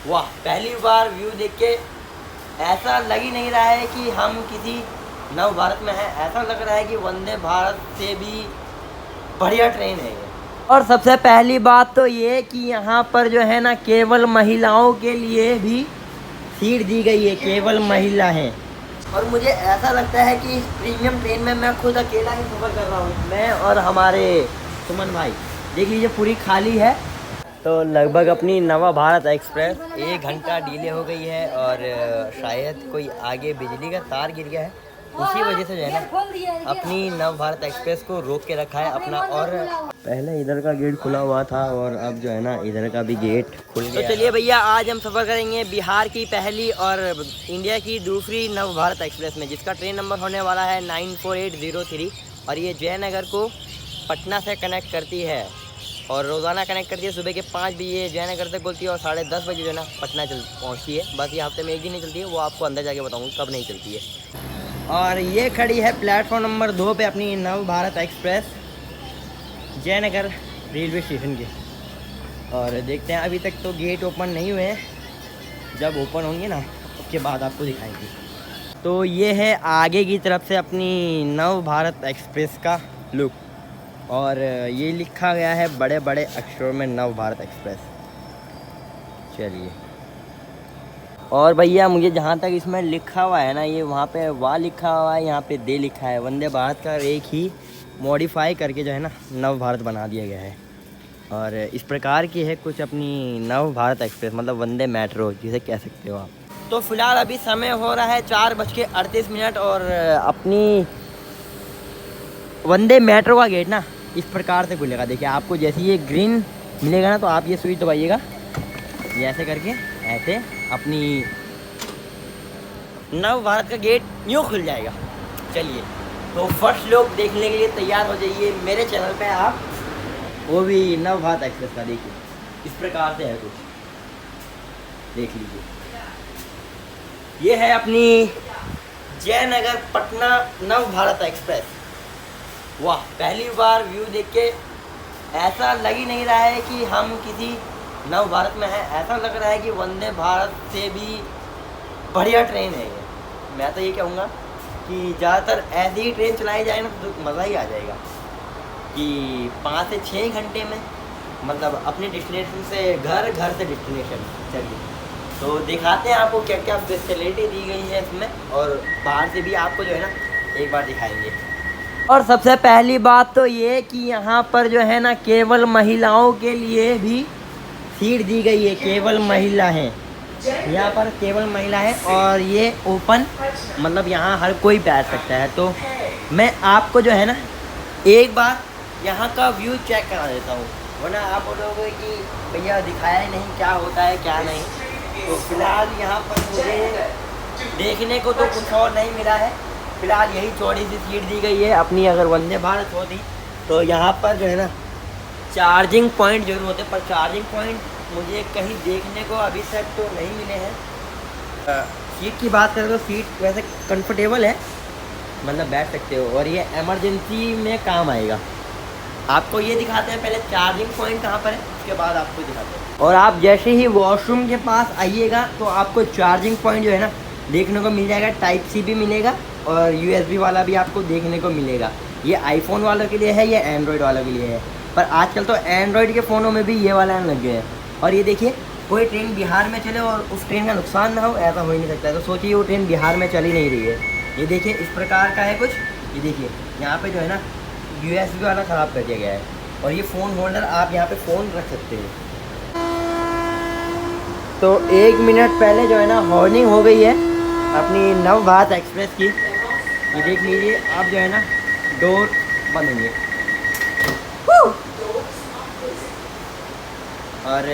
वाह, पहली बार व्यू देख के ऐसा लग ही नहीं रहा है कि हम किसी नव भारत में हैं। ऐसा लग रहा है कि वंदे भारत से भी बढ़िया ट्रेन है ये। और सबसे पहली बात तो ये कि यहाँ पर जो है ना केवल महिलाओं के लिए भी सीट दी गई है, केवल महिला हैं। और मुझे ऐसा लगता है कि इस प्रीमियम ट्रेन में मैं खुद अकेला ही सफ़र कर रहा हूँ, मैं और हमारे सुमन भाई। देख लीजिए पूरी खाली है। तो लगभग अपनी नवा भारत एक्सप्रेस 1 घंटा डिले हो गई है और शायद कोई आगे बिजली का तार गिर गया है, उसी वजह से जो है ना अपनी नव भारत एक्सप्रेस को रोक के रखा है अपना। और पहले इधर का गेट खुला हुआ था और अब जो है ना इधर का भी गेट खुल गया। तो चलिए भैया, आज हम सफ़र करेंगे बिहार की पहली और इंडिया की दूसरी नव भारत एक्सप्रेस में, जिसका ट्रेन नंबर होने वाला है 94803। और ये जयनगर को पटना से कनेक्ट करती है और रोज़ाना कनेक्ट करती है। सुबह के 5 बजे जयनगर से खुलती है और 10:30 बजे जो है ना पटना पहुँचती है। बस ये हफ्ते में एक दिन नहीं चलती है, वो आपको अंदर जाके बताऊँगा कब नहीं चलती है। और ये खड़ी है प्लेटफॉर्म नंबर 2 पे अपनी नव Bharat express Jaynagar railway station के। और देखते हैं, अभी तक तो गेट ओपन नहीं हुए हैं, जब ओपन होंगे ना उसके बाद आपको दिखाएंगे। तो ये है आगे की तरफ से अपनी नव भारत एक्सप्रेस का लुक, और ये लिखा गया है बड़े बड़े अक्षरों में नव भारत एक्सप्रेस। चलिए, और भैया मुझे जहाँ तक इसमें लिखा हुआ है ना, ये वहाँ पे वाह लिखा हुआ है, यहाँ पे दे लिखा है। वंदे भारत का एक ही मॉडिफाई करके जो है ना नव भारत बना दिया गया है। और इस प्रकार की है कुछ अपनी नव भारत एक्सप्रेस, मतलब वंदे मेट्रो जिसे कह सकते हो आप। तो फिलहाल अभी समय हो रहा है 4:38 और अपनी वंदे मेट्रो का गेट ना इस प्रकार से खुलेगा। देखिए, आपको जैसे ये ग्रीन मिलेगा ना, तो आप ये स्विच दबाइएगा, ये ऐसे करके ऐसे अपनी नव भारत का गेट यूँ खुल जाएगा। चलिए, तो फर्स्ट लोग देखने के लिए तैयार हो जाइए मेरे चैनल पे आप, वो भी नव भारत एक्सप्रेस का। देखिए इस प्रकार से है कुछ, देख लीजिए। ये है अपनी जयनगर पटना नव भारत एक्सप्रेस। वाह, पहली बार व्यू देख के ऐसा लग ही नहीं रहा है कि हम किसी नव भारत में है। ऐसा लग रहा है कि वंदे भारत से भी बढ़िया ट्रेन है ये। मैं तो ये कहूँगा कि ज़्यादातर ऐसी ही ट्रेन चलाई जाए ना तो मज़ा ही आ जाएगा, कि 5 से 6 घंटे में मतलब अपने डेस्टिनेशन से घर, घर से डेस्टिनेशन। चलिए, तो दिखाते हैं आपको क्या क्या फैसिलिटी दी गई है इसमें, और बाहर से भी आपको जो है ना एक बार दिखाएंगे। और सबसे पहली बात तो ये कि यहाँ पर जो है ना केवल महिलाओं के लिए भी सीट दी गई है, केवल महिला हैं यहाँ पर, केवल महिला है। और ये ओपन, मतलब यहाँ हर कोई बैठ सकता है। तो मैं आपको जो है ना एक बार यहाँ का व्यू चेक करा देता हूँ, वरना आप बोलोगे कि भैया दिखाया ही नहीं क्या होता है क्या नहीं। तो फिलहाल यहाँ पर मुझे देखने को तो कुछ और नहीं मिला है। फिलहाल यही चौड़ी सी सीट दी गई है अपनी। अगर वंदे भारत होती तो यहाँ पर जो है ना चार्जिंग पॉइंट जरूर होते, पर चार्जिंग पॉइंट मुझे कहीं देखने को अभी तक तो नहीं मिले हैं। सीट की बात करें तो सीट वैसे कंफर्टेबल है, मतलब बैठ सकते हो, और ये इमरजेंसी में काम आएगा। आपको ये दिखाते हैं पहले चार्जिंग पॉइंट कहाँ पर है, उसके बाद आपको दिखाते हैं। और आप जैसे ही वॉशरूम के पास आइएगा तो आपको चार्जिंग पॉइंट जो है ना देखने को मिल जाएगा। टाइप सी भी मिलेगा और USB वाला भी आपको देखने को मिलेगा। ये आईफोन वालों के लिए है, ये एंड्रॉयड वालों के लिए है, पर आजकल तो एंड्रॉयड के फ़ोनों में भी ये वाला लग गए हैं। और ये देखिए, कोई ट्रेन बिहार में चले और उस ट्रेन का नुकसान ना हो, ऐसा हो ही नहीं सकता है। तो सोचिए वो ट्रेन बिहार में चल ही नहीं रही है। ये देखिए इस प्रकार का है कुछ। ये देखिए यहाँ पे जो है ना USB वाला ख़राब कर दिया गया है, और ये फ़ोन होल्डर आप यहाँ पे फ़ोन रख सकते हैं। तो 1 मिनट पहले जो है ना हॉर्निंग हो गई है अपनी नव भारत एक्सप्रेस की। ये देख लीजिए, आप जो है ना डोर बंद होंगे। और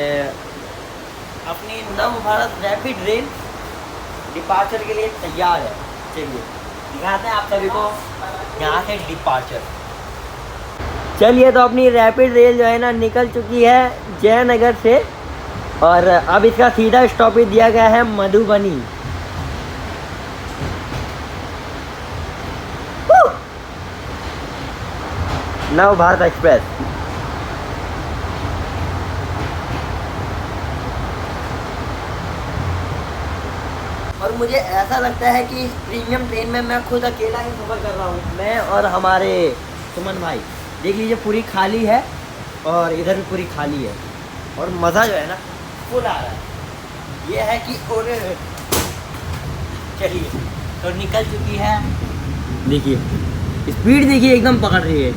अपनी नव भारत रैपिड रेल डिपार्चर के लिए तैयार है। चलिए दिखाते हैं आप सभी को यहाँ से डिपार्चर। चलिए, तो अपनी रैपिड रेल जो है ना निकल चुकी है जयनगर से, और अब इसका सीधा स्टॉपेज दिया गया है मधुबनी। नव भारत एक्सप्रेस। और मुझे ऐसा लगता है कि इस प्रीमियम ट्रेन में मैं खुद अकेला ही सफ़र कर रहा हूँ, मैं और हमारे सुमन भाई। देख लीजिए पूरी खाली है और इधर भी पूरी खाली है और मज़ा जो है ना फुल आ रहा है। ये है कि और चलिए तो निकल चुकी है, देखिए स्पीड देखिए एकदम पकड़ रही है।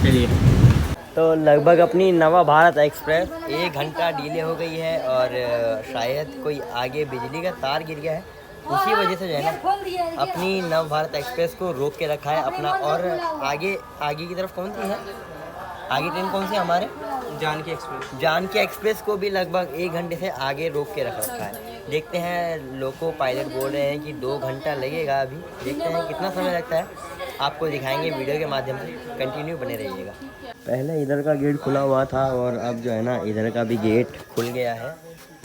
चलिए तो लगभग अपनी नवा भारत एक्सप्रेस 1 घंटा डिले हो गई है और शायद कोई आगे बिजली का तार गिर गया है, उसी वजह से जो है ना अपनी नव भारत एक्सप्रेस को रोक के रखा है अपना। और आगे की तरफ कौन सी है, आगे ट्रेन कौन सी है हमारे, जानकी एक्सप्रेस को भी लगभग 1 घंटे से आगे रोक के रख रखा है। देखते हैं, लोको पायलट बोल रहे हैं कि 2 घंटा लगेगा अभी, देखते हैं कितना समय लगता है, आपको दिखाएंगे वीडियो के माध्यम से, कंटिन्यू बने रहिएगा। पहले इधर का गेट खुला हुआ था और अब जो है ना इधर का भी गेट खुल गया है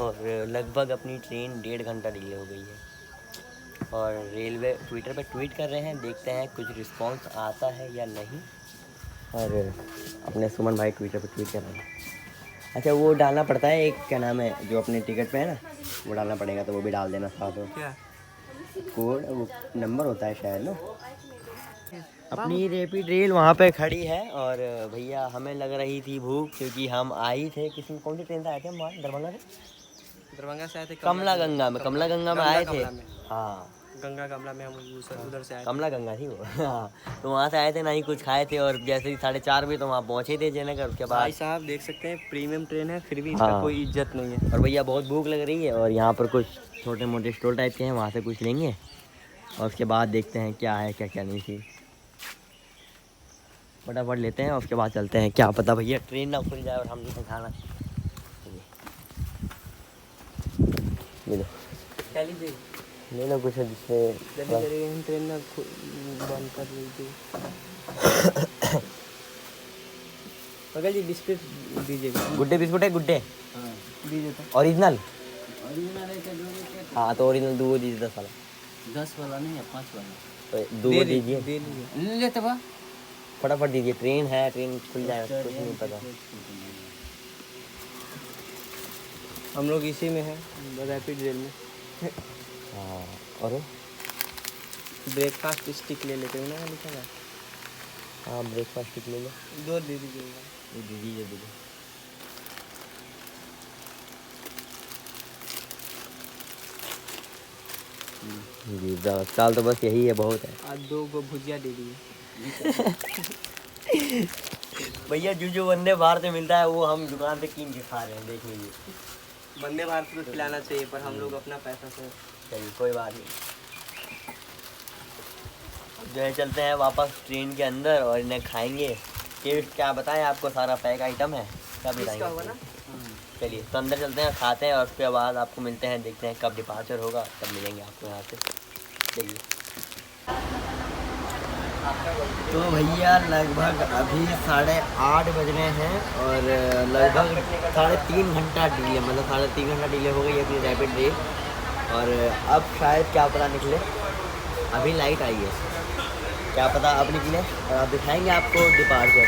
और लगभग अपनी ट्रेन 1.5 घंटा डिले हो गई है। और रेलवे ट्विटर पे ट्वीट कर रहे हैं, देखते हैं कुछ रिस्पांस आता है या नहीं। और अपने सुमन भाई ट्विटर पे ट्वीट कर रहे हैं। अच्छा वो डालना पड़ता है एक, क्या नाम है जो अपने टिकट पे है ना, वो डालना पड़ेगा, तो वो भी डाल देना साथ में। क्या कोड, वो नंबर होता है शायद ना। अपनी रैपिड रेल वहाँ पे खड़ी है और भैया हमें लग रही थी भूख, क्योंकि हम आई थे किसी, कौन सी ट्रेन से आए थे हम वहाँ दरभंगा से आए थे, कमला गंगा में आए थे। हाँ कमला में हम उधर से आए, कमला गंगा थी वो। हाँ तो वहाँ से आए थे, ना ही कुछ खाए थे और जैसे ही 4:30 बजे तो वहाँ पहुँचे थे जयनगर। उसके बाद भाई साहब देख सकते हैं प्रीमियम ट्रेन है फिर भी इसका कोई इज्जत नहीं है। और भैया बहुत भूख लग रही है और यहाँ पर कुछ छोटे मोटे स्टॉल टाइप के हैं, वहाँ से कुछ लेंगे और उसके बाद देखते हैं क्या है क्या नहीं थी, फटाफट लेते हैं और उसके बाद चलते हैं। क्या पता भैया ट्रेन ना खुल जाए और हम नहीं खाना। ले लो कुछ जिससे ट्रेन ना बंद कर ली थी। पकड़ जी बिस्किट दीजिएगा, गुड्डे बिस्कुट है, गुड्डे दीजिए तो ओरिजिनल हाँ तो ओरिजिनल 2 दीजिए, 10 वाला, 10 वाला नहीं है 5 वाला, तो 2 दीजिए, दे लीजिए, ले लेते बा। फटाफट दीजिए, ट्रेन है, ट्रेन खुल जाएगा, कुछ नहीं पता। हम लोग इसी में है रैपिड रेल में। हाँ और ब्रेकफास्ट स्टिक ले लेते हो ना, लिखा है। हाँ ब्रेकफास्ट ले लो, 2 दे दीजिएगा, दीजिए। जी साल तो बस यही है, बहुत है। आज 2 गो भुजिया दे दीजिए। भैया जो वंदे भारत में मिलता है वो हम दुकान पे कीन के खा रहे हैं, देख लीजिए। वंदे भारत को खिलाना चाहिए पर हम लोग अपना पैसा से, चलिए कोई बात नहीं। जो है चलते हैं वापस ट्रेन के अंदर और इन्हें खाएंगे। टेस्ट क्या बताएं आपको, सारा पैक आइटम है, क्या बताएंगे। चलिए तो अंदर चलते हैं, खाते हैं और उसके बाद आपको मिलते हैं, देखते हैं कब डिपार्चर होगा, तब मिलेंगे आपको यहाँ से। चलिए तो भैया लगभग अभी 8:30 बज रहे हैं और लगभग 3.5 घंटा डिले, मतलब 3.5 घंटा डिले हो गई अपनी रैपिड रेल। और अब शायद क्या पता निकले, अभी लाइट आई है, क्या पता अब निकले और अब दिखाएंगे आपको डिपार्चर।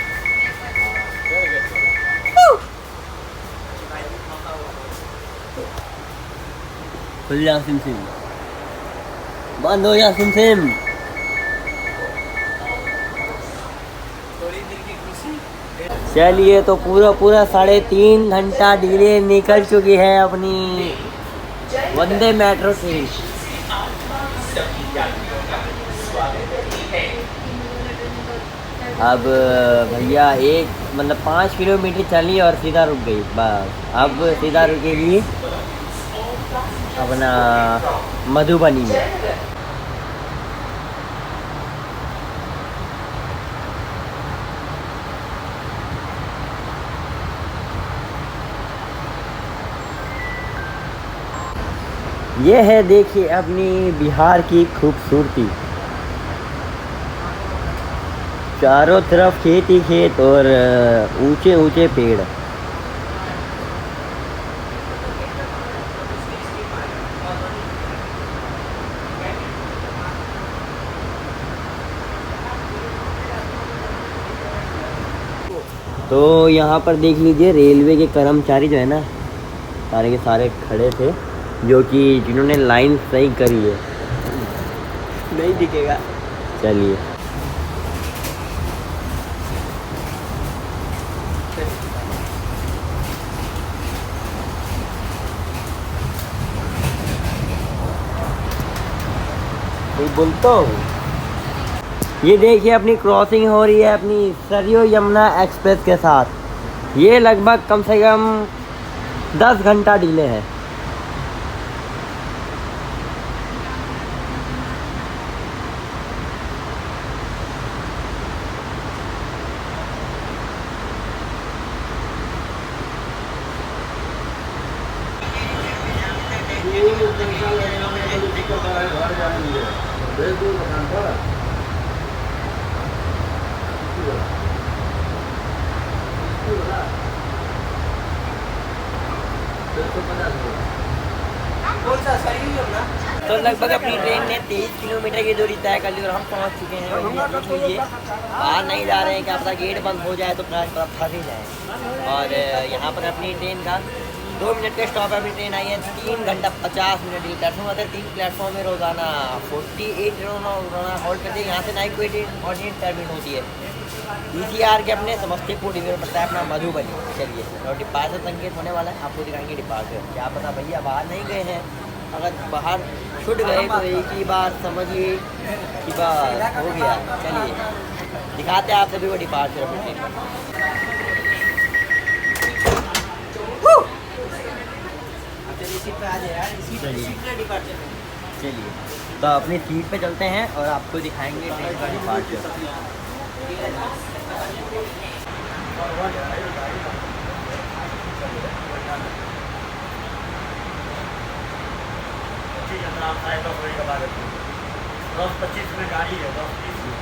खुल जा सिम सिम, बंद हो जा सिम सिम। चलिए तो पूरा 3.5 घंटा डिले निकल चुकी है अपनी वंदे मेट्रो ट्रेन। अब भैया 5 किलोमीटर चली और सीधा रुक गई, बस अब सीधा रुकेगी अपना मधुबनी में। ये है देखिए अपनी बिहार की खूबसूरती, चारों तरफ खेत ही खेत और ऊंचे ऊंचे पेड़। तो यहाँ पर देख लीजिए रेलवे के कर्मचारी जो है ना सारे के सारे खड़े थे, जो कि जिन्होंने लाइन सही करी है। नहीं दिखेगा। चलिए कोई बोलता हूँ। ये देखिए अपनी क्रॉसिंग हो रही है अपनी सरयू यमुना एक्सप्रेस के साथ। ये लगभग कम से कम 10 घंटा डिले है। तो लगभग अपनी ट्रेन ने 23 किलोमीटर की दूरी तय कर ली और हम पहुंच चुके हैं। देख लीजिए बाहर नहीं जा रहे हैं, क्या पता गेट बंद हो जाए तो फंस ही जाए। और यहाँ पर अपनी ट्रेन का 2 मिनट का स्टॉप है। अपनी ट्रेन आई है 3 घंटा 50 मिनट की प्लेटफॉर्म आता है। 3 प्लेटफॉर्म में रोजाना 48 रोना हॉल्ट करते हैं। यहाँ से ना कोई ट्रेन ऑर्डिनेट टर्मिनेट होती है। ECR के अपने समस्तीपुर डिवीजन पड़ता है अपना मधुबनी। चलिए और डिपार्चर संकेत होने वाला है, आपको दिखाएंगे डिपार्चर। क्या पता भैया बाहर नहीं गए हैं, अगर बाहर छूट गए तो एक ही बार समझिए कि बात हो गया। चलिए दिखाते हैं आप सभी को डिपार्चर अपनी ट्रेन का। चलिए तो अपनी सीट पे चलते हैं और आपको दिखाएंगे ट्रेन का डिपार्चर। दस 25 में गाड़ी है, 10-20 में।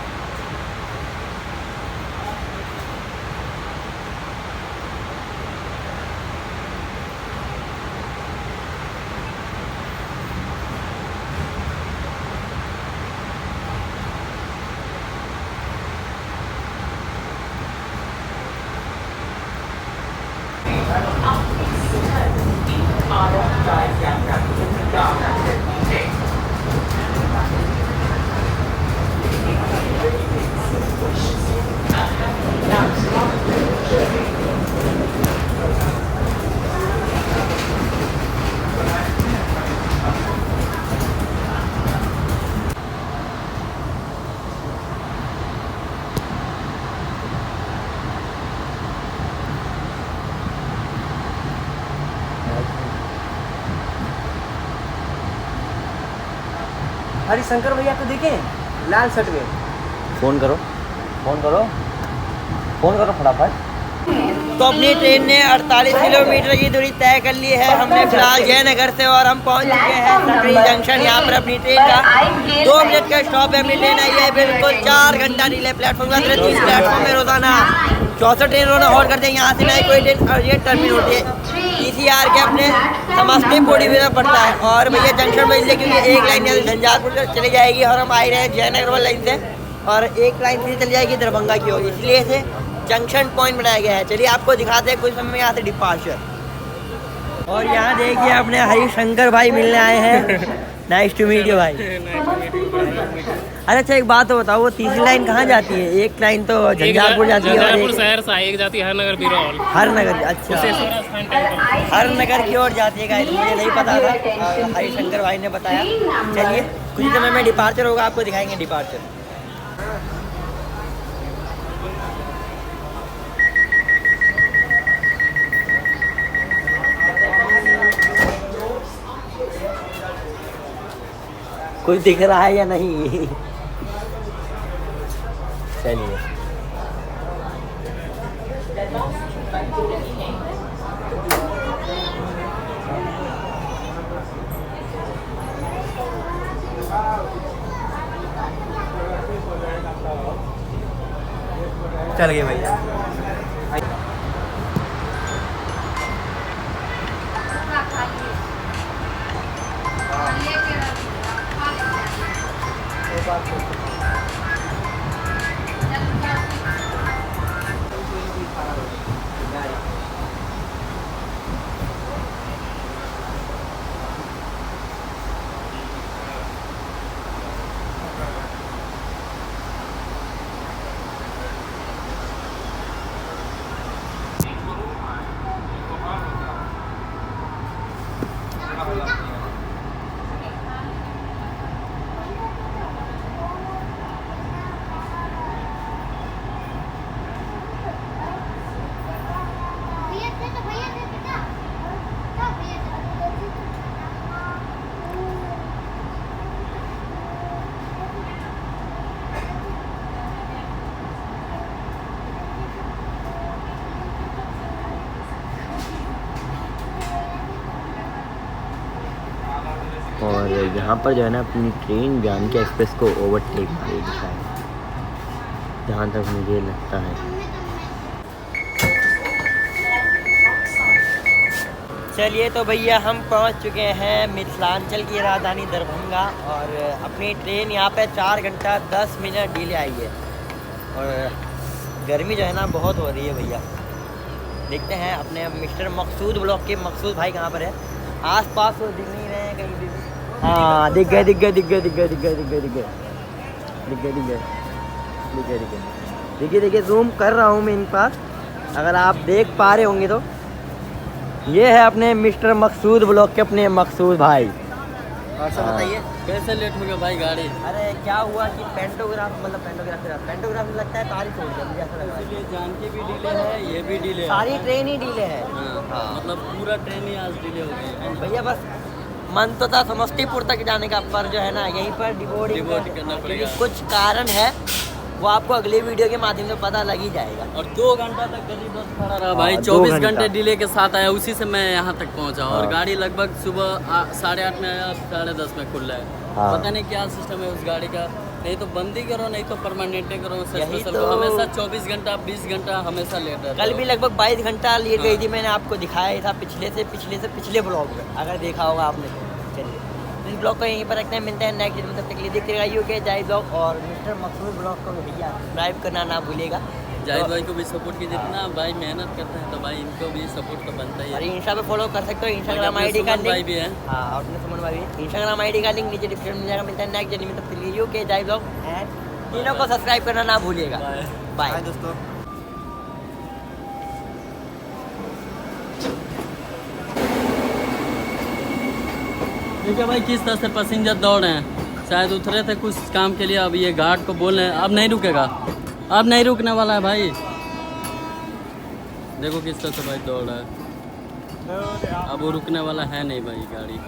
हरिशंकर भैया को देखे लाल शर्ट में। फोन करो फटाफट। तो अपनी ट्रेन ने 48 किलोमीटर की दूरी तय कर ली है। हमने फिलहाल जयनगर से और हम पहुंच चुके हैं सकरी जंक्शन। यहाँ पर अपनी ट्रेन का 2 मिनट का स्टॉप है। अपनी ट्रेन आई है बिल्कुल 4 घंटा डिले। प्लेटफॉर्म का 30 प्लेटफॉर्म में रोजाना 64 ट्रेन रोना हॉल्ट करते हैं। यहाँ से ना कोई ट्रेन अर्जेंट टर्मिनेट होती है। ECR के अपने समस्तीपुर डिवीजन पड़ता है। और भैया जंक्शन में इसलिए क्योंकि एक लाइन यहाँ से झंझारपुर से चली जाएगी और हम आ रहे हैं जयनगर वाली लाइन से, और एक लाइन से चली जाएगी दरभंगा की ओर, इसलिए इसे जंक्शन पॉइंट बनाया गया है। चलिए आपको दिखाते हैं कुछ समय में यहाँ से डिपार्चर। और यहाँ देखिए अपने हरिशंकर भाई मिलने आए हैं। नाइस टू मीट यू भाई। अच्छा एक बात तो बताओ, वो तीसरी लाइन कहाँ जाती है? एक लाइन तो झंझारपुर जाती है और एक सहरसा, एक जाती है हरनगर बिरौल। हरनगर, अच्छा हरनगर की ओर जाती है गाइस, मुझे नहीं पता था, हरिशंकर भाई ने बताया। चलिए कुछ समय में डिपार्चर होगा, आपको दिखाएंगे डिपार्चर। कुछ दिख रहा है या नहीं? चलिए चल गए भैया। भैया यहाँ पर जो है ना अपनी ट्रेन जानकी एक्सप्रेस को ओवरटेक मारेगी शायद, जहाँ तक मुझे लगता है। चलिए तो भैया हम पहुंच चुके हैं मिथिलांचल की राजधानी दरभंगा, और अपनी ट्रेन यहाँ पे 4 घंटा 10 मिनट डिले आई है। और गर्मी जो है ना बहुत हो रही है भैया। देखते हैं अपने मिस्टर मकसूद ब्लॉक के मकसूद भाई कहाँ पर है। आसपास वो दिख नहीं रहे हैं कहीं भी। हाँ दिख गए दिख गए दिख गए दिख गए दिख गए दिख गए दिख गए दिख गए दिख गए दिख गए दिख गए। देखिए देखिए जूम कर रहा हूँ मैं इन पास, अगर आप देख पा रहे होंगे तो ये है अपने मिस्टर मकसूद ब्लॉक के अपने मकसूद भाई। और सब बताइए कैसे लेट हो गया भाई गाड़ी? अरे क्या हुआ कि पेंटोग्राफ लगता है तारीख हो गया, मुझे ऐसा लग रहा है। इसलिए जानकी भी डिले है, ये भी डिले है। सारी ट्रेन ही डिले है। हाँ, मतलब पूरा ट्रेन ही आज डिले हो गई। भैया बस मन तो था समस्तीपुर तक जाने का, पर जो है ना यहीं पर डिबोर्डिंग करना पड़ेगा। कुछ कारण है, वो आपको अगले वीडियो के माध्यम से पता लग ही जाएगा। और 2 घंटा तक गरीब बस खड़ा रहा भाई। हाँ, 24 2 घंटा। घंटे डिले के साथ आया, उसी से मैं यहाँ तक पहुँचा। और हाँ। गाड़ी लगभग सुबह 8:30 में आया, 10:30 में खुल रहा है। हाँ। पता नहीं क्या सिस्टम है उस गाड़ी का। नहीं तो बंदी करो, नहीं तो परमानेंट करो। यही स्पेशल तो- हमेशा 24 घंटा 20 घंटा हमेशा लेट रहता कल भी लगभग 22 घंटा लेट गई हाँ। थी, मैंने आपको दिखाया था पिछले ब्लॉग में, अगर देखा होगा आपने तो। चलिए तो इस ब्लॉग को यहीं पर रखते हैं, मिलते हैं नेक्स्ट वीडियो में। तब तक के लिए देखते रहिए यूके जाई ब्लॉग और मिस्टर मकसूद ब्लॉग को भैया सब्सक्राइब करना ना भूलिएगा। जाहिद भाई को भी सपोर्ट कीजिए, जितना भाई मेहनत करते हैं तो भाई इनको भी सपोर्ट तो बनता ही और है। इंस्टा पे फॉलो कर सकते हो, इंस्टाग्राम अपने आईडी का सुमन भाई लिंक भी हैं। हाँ, और अपने सुमन भाई भी। इंस्टाग्राम आईडी का लिंक नीचे डिस्क्रिप्शन में जाएगा। मिलता है नेक्स्ट वीडियो में, तब तक के लिए यूके जाई ब्लॉग एंड तीनों को सब्सक्राइब करना ना भूलिएगा। बाय दोस्तों। देखिए भाई किस तरह से पैसेंजर दौड़ रहे हैं। शायद उतरे थे कुछ काम के लिए, अब ये घाट को बोल रहे हैं अब नहीं रुकेगा, अब नहीं रुकने वाला है भाई। देखो किस तरह से भाई दौड़ रहा है, अब वो रुकने वाला है नहीं भाई गाड़ी।